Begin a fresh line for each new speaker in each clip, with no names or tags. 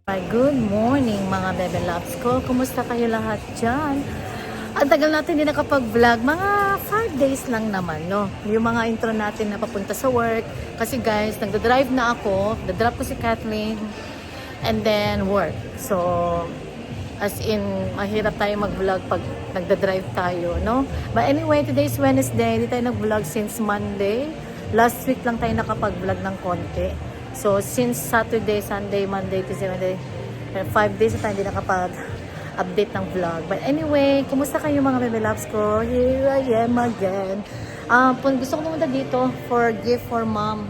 Good morning mga Bebe Loves ko. Kumusta kayo lahat dyan? Ang tagal natin hindi nakapag-vlog. Mga 5 days lang naman, no? Yung mga intro natin na papunta sa work. Kasi guys, nagda-drive na ako. Dadrop ko si Kathleen. And then work. So, as in, mahirap tayo mag-vlog pag nagda-drive tayo, no? But anyway, today's Wednesday. Hindi tayo nag-vlog since Monday. Last week lang tayo nakapag-vlog ng konti. So, since Saturday, Sunday, Monday, Tuesday, Wednesday, 5 days na tayo hindi nakapag-update ng vlog. But anyway, kumusta kayo mga Bebe Loves ko? Here I am again. Gusto ko pumunta dito for gift for mom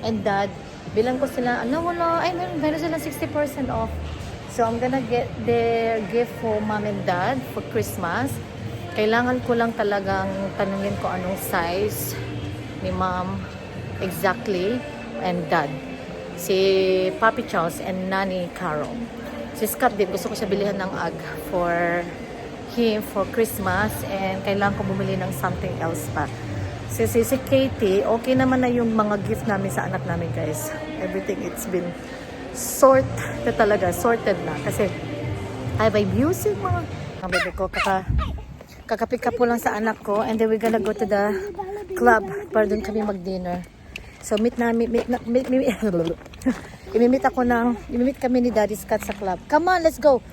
and dad. Bilang ko sila, meron silang 60% off. So, I'm gonna get their gift for mom and dad for Christmas. Kailangan ko lang talagang tanungin ko anong size ni mom exactly and dad. Si Papi Charles and Nani Carol. Si Scott din, gusto ko siya bilihan ng UGG for him for Christmas and kailangan ko bumili ng something else pa. Si Katie, okay naman na yung mga gift namin sa anak namin guys. Everything it's been sorted na kasi I have music mga bebe ko kakapick up ko lang sa anak ko and then we're gonna go to the club para doon kami mag-dinner. So imimit kami ni Daddy Scott sa club. Come on, let's go.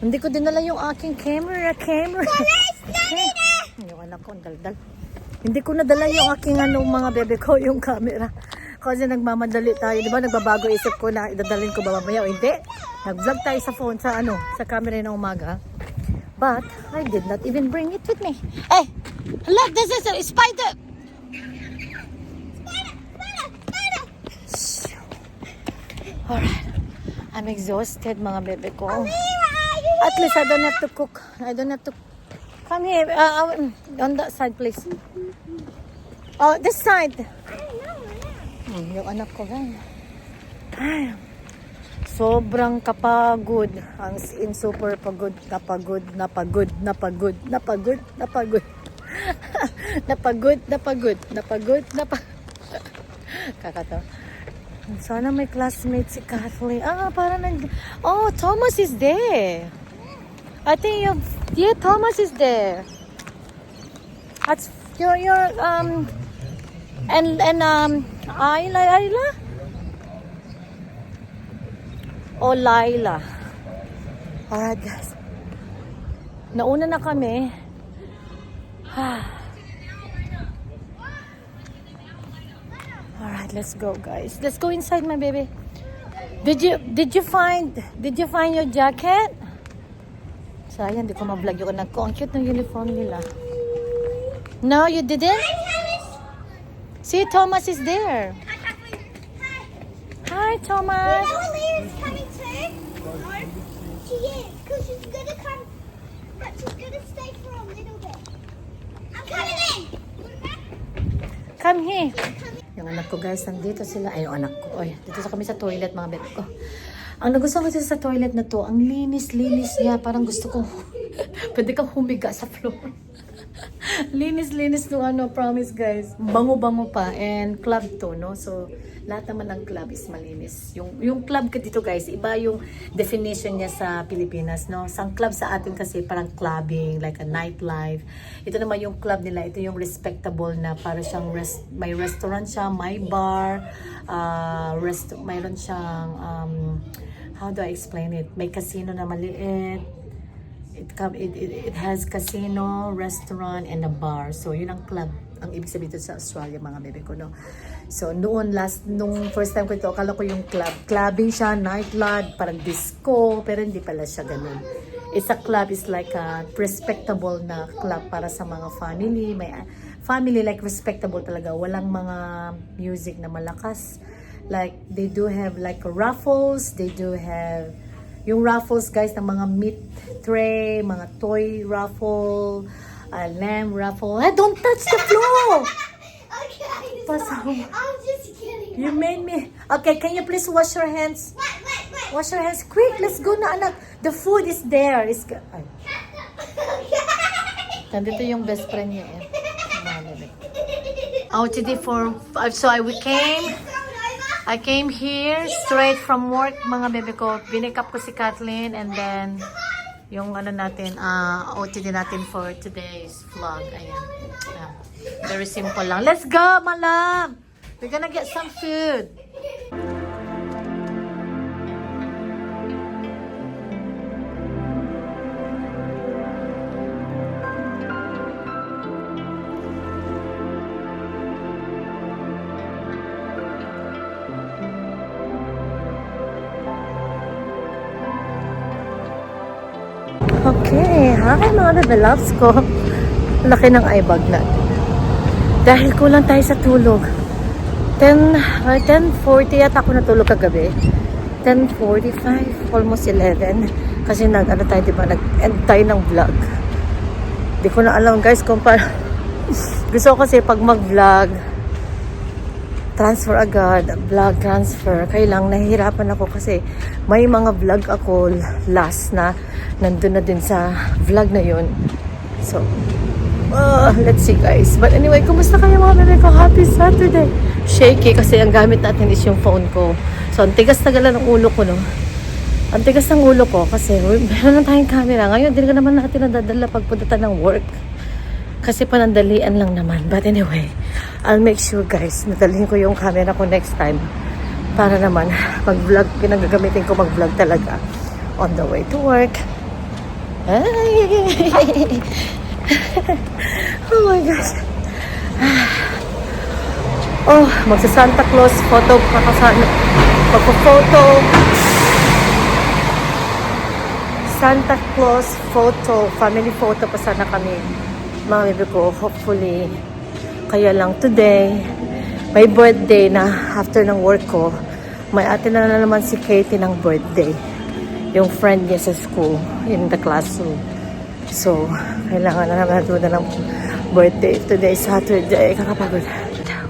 Hindi ko dinala yung aking camera. Yung anak ko, daldal. Hindi ko nadala yung aking mga bebe ko, yung camera. Kasi nagmamadali tayo, di ba? Nagbabago isip ko na idadalhin ko ba mamaya o hindi. Nag-vlog tayo sa phone, sa camera ng umaga. But I did not even bring it with me. Hey, look, this is a spider. Alright, I'm exhausted mga bebe ko. At least I don't have to cook. Come here, on that side please. Oh, this side. Yung anak ko gan. Ay, sobrang kapagod. Ang in super pagod. Napagod. Kakato. Sana may classmate si Kathleen. Oh, Thomas is there. I think Thomas is there. That's your Ayla? Oh, Laila. Alright, guys. Nauna na kami. Alright, let's go, guys. Let's go inside, my baby. Did you find your jacket? Sayang, di ko ma-vlog yung anak ko. Ang cute ng uniform nila. No, you didn't? See, Thomas is there. Hi, Thomas.
You know Leah's coming too? No. She is, because she's gonna come, but she's gonna stay for a little bit. I'm coming in.
Come here. Yung anak ko guys, nandito sila. Ay, yung anak ko. Oy, dito kami sa toilet mga bebe ko. Ang nagustuhan ko sa toilet na to, ang linis-linis niya. Parang gusto ko, pwede kang humiga sa floor. Linis-linis no, promise guys. Bango-bango pa. And club to, no? So, lahat naman ng club is malinis. Yung club ka dito guys, iba yung definition niya sa Pilipinas, no? Sa club sa atin kasi parang clubbing, like a nightlife. Ito naman yung club nila, ito yung respectable na para siyang may restaurant siya, may bar, mayroon siyang, how do I explain it? May casino na maliit. It has casino, restaurant, and a bar. So, yun ang club. Ang ibig sabihin dito sa Australia, mga bebe ko, no? So, nung first time ko ito, akala ko yung club. Clubbing siya, nightlife, parang disco, pero hindi pala siya ganun. It's a club, it's like a respectable na club para sa mga family. May family, like respectable talaga. Walang mga music na malakas. Like, they do have like raffles, they do have yung raffles guys ng mga meat tray, mga toy raffle, lamb raffle. Hey, don't touch the floor!
Okay, I'm just kidding.
You made me. Okay, can you please wash your hands?
Wait.
Wash your hands quick. Let's go na anak. The food is there. Ay. Nandito yung best friend niya eh. Oh, today we came. I came here straight from work, mga bebe ko. Binick up ko si Kathleen and then yung ano natin, OTD natin for today's vlog. Ayan. Yeah. Very simple lang. Let's go, my love! We're gonna get some food. Okay, hi mga bebe loves ko. Laki ng eye bag natin. Dahil kulang tayo sa tulog. 10:40 at ako natulog kagabi. 10:45, almost 11. Kasi nag-ano tayo, diba? Nag-end tayo ng vlog. Di ko na alam guys kung gusto ko kasi pag mag-vlog, transfer agad, vlog transfer. Kaya lang, nahihirapan ako kasi may mga vlog ako last na nandun na din sa vlog na yun. So, let's see guys. But anyway, kumusta kayo mga bebe ko? Happy Saturday! Shaky kasi ang gamit natin is yung phone ko. So, ang tigas tagalan ng ulo ko, no? Ang tigas ng ulo ko kasi meron lang tayong camera. Ngayon, hindi ka naman natin nadadala pagpunta ng work. Kasi panandalian lang naman. But anyway, I'll make sure guys, nadalhin ko yung camera ko next time. Para naman, mag-vlog, pinagagamitin ko mag-vlog talaga. On the way to work. Oh my gosh. Oh, magsa-Santa Claus photo, magpo-photo. Santa Claus photo, family photo pa sana kami. Mga bebe ko, hopefully. Kaya lang today, may birthday na after ng work ko. May atin na naman si Katie ng birthday. Yung friend niya sa school, in the classroom. So, kailangan na naman natin ng birthday. Today, Saturday. Kakapagod.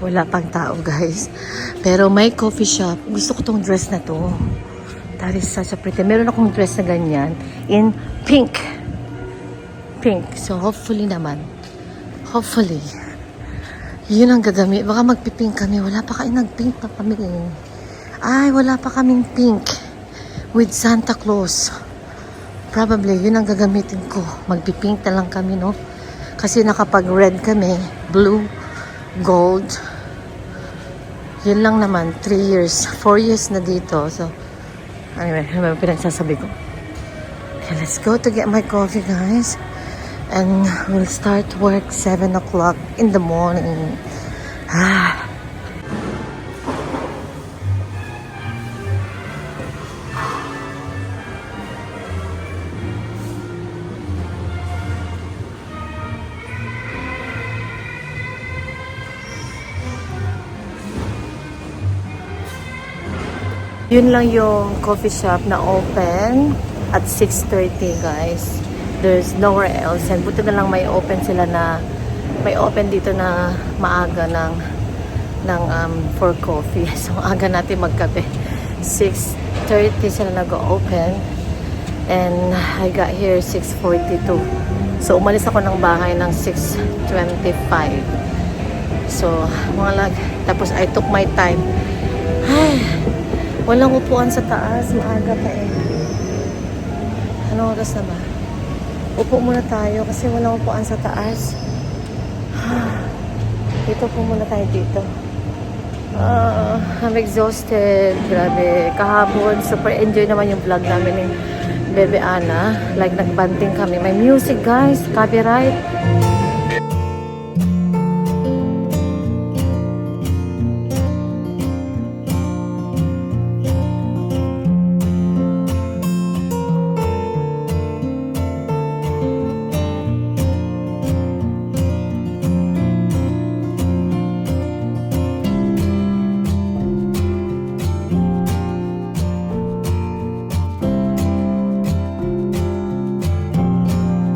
Wala pang tao, guys. Pero may coffee shop. Gusto ko tong dress na to. That is such a pretty. Meron akong dress na ganyan in pink. Pink. So, hopefully naman. Hopefully. Yun ang gagamit. Baka magpipink kami. Wala pa kayo nag-pink pa kami. Ay, wala pa kaming pink. With Santa Claus. Probably, yun ang gagamitin ko. Magpipink na lang kami, no? Kasi nakapag-red kami. Blue, gold. Yun lang naman. 3 years. 4 years na dito. So, anyway, ano ba pinagsasabi ko? Okay, let's go to get my coffee, guys. And we'll start work 7 o'clock in the morning. Yun lang yung coffee shop na open at 6:30, guys. There's nowhere else. And buti na lang may open sila na may open dito na maaga for coffee. So aga natin magkape. 6:30 sila nag-open. And I got here 6:42. So umalis ako ng bahay ng 6:25. So mga lag. Tapos I took my time. Ay, walang upuan sa taas. Maaga pa eh. Anong oras na ba? Upo muna tayo kasi walang upuan sa taas. Dito po muna tayo dito. I'm exhausted. Grabe. Kahapon, super enjoy naman yung vlog namin ni Bebe Ana. Like, nagbanding kami. May music, guys. Copyright.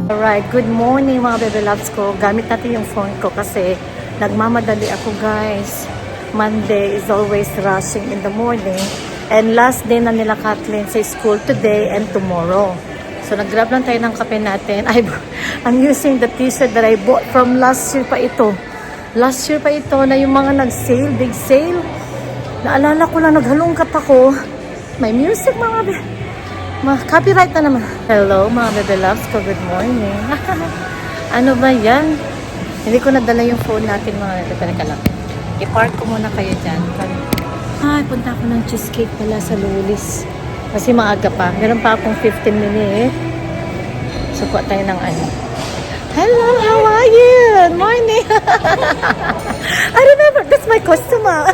Alright, good morning mga bebe loves ko. Gamit natin yung phone ko kasi nagmamadali ako, guys. Monday is always rushing in the morning. And last day na nila Kathleen sa school today and tomorrow. So nag-grab lang tayo ng kape natin. I'm using the t-shirt that I bought from last year pa ito. Last year pa ito na yung mga nag-sale, big sale. Naalala ko lang, naghalungkat ako. May music mga copyright na naman. Hello mga bebe loves ko, good morning. Ano ba yan? Hindi ko nadala yung phone natin mga bebe. Teka lang. I-park ko muna kayo dyan. Ay, punta ako ng cheesecake pala sa Lulis. Kasi maaga pa. Meron pa akong 15 minutes. So, kuha tayo ng ano. Hello, how are you? Good morning. I remember, that's my customer.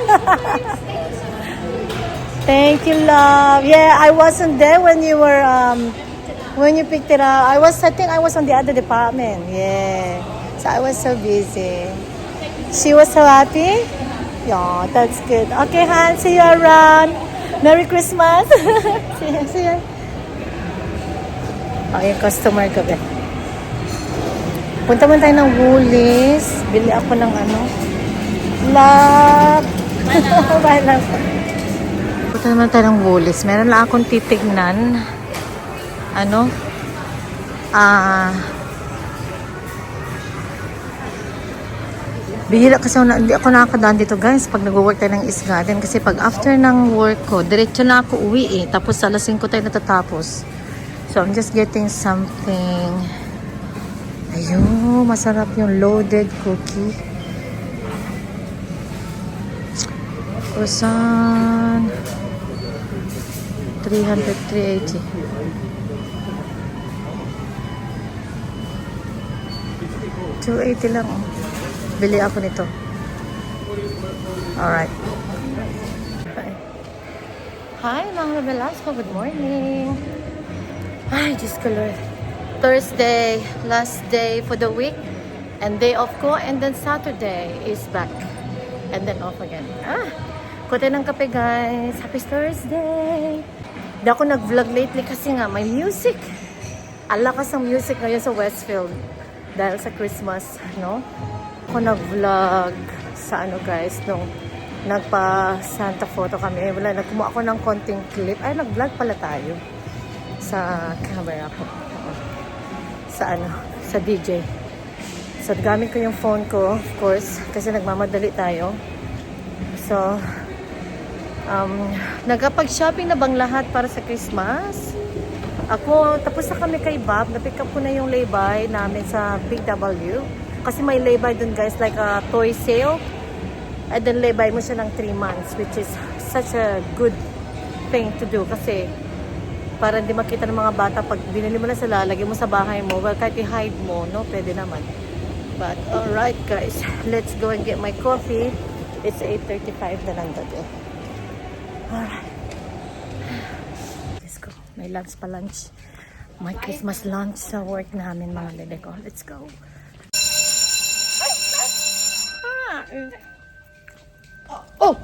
Thank you, love. Yeah, I wasn't there when you were, when you picked it up. I think I was on the other department. Yeah. So I was so busy. She was so happy? Yeah, that's good. Okay, Han, see you around. Merry Christmas. see you. Oh, yung customer ko ba? Punta mo tayo ng Woolies. Bili ako ng ano. Love. Bye, love. Punta naman tayo ng Woolies. Meron lang akong titignan. Ano? Bihira kasi hindi ako nakakadaan dito guys pag nag-work tayo ng East Garden. Kasi pag after ng work ko, diretso na ako uwi eh. Tapos alas 5 tayo natatapos. So I'm just getting something. Ayun, masarap yung loaded cookie. Croissant. 380. $280 lang. Bili ako nito. Alright. Hi, mga Velasco. Good morning. Ay, Diyos ko Lord. Thursday, last day for the week. And day off ko. And then Saturday is back. And then off again. Kote ng kape guys. Happy Thursday. Hindi ako nag-vlog lately kasi nga may music. Alakas ang music ngayon sa Westfield. Dahil sa Christmas, no? Ako nag-vlog sa ano guys, nung nagpa-Santa photo kami. Wala, nagkumuha ako ng konting clip. Ay, nag-vlog pala tayo sa camera ko. Sa ano, sa DJ. So, gamit ko yung phone ko, of course, kasi nagmamadali tayo. So, nagkapag-shopping na bang lahat para sa Christmas? Ako, tapos na kami kay Bob. Na-pick up ko na yung lay-by namin sa Big W. Kasi may lay-by dun guys, like a toy sale. And then lay-by mo siya ng 3 months, which is such a good thing to do. Kasi, para hindi makita ng mga bata, pag binili mo na sila, lagay mo sa bahay mo, well, kahit i-hide mo, no? Pwede naman. But, alright guys, let's go and get my coffee. It's 8:35 na lang gabi. Alright. Let's go. May lunch pa lunch. My Christmas lunch sa work namin mga bebe ko. Let's go. Oh!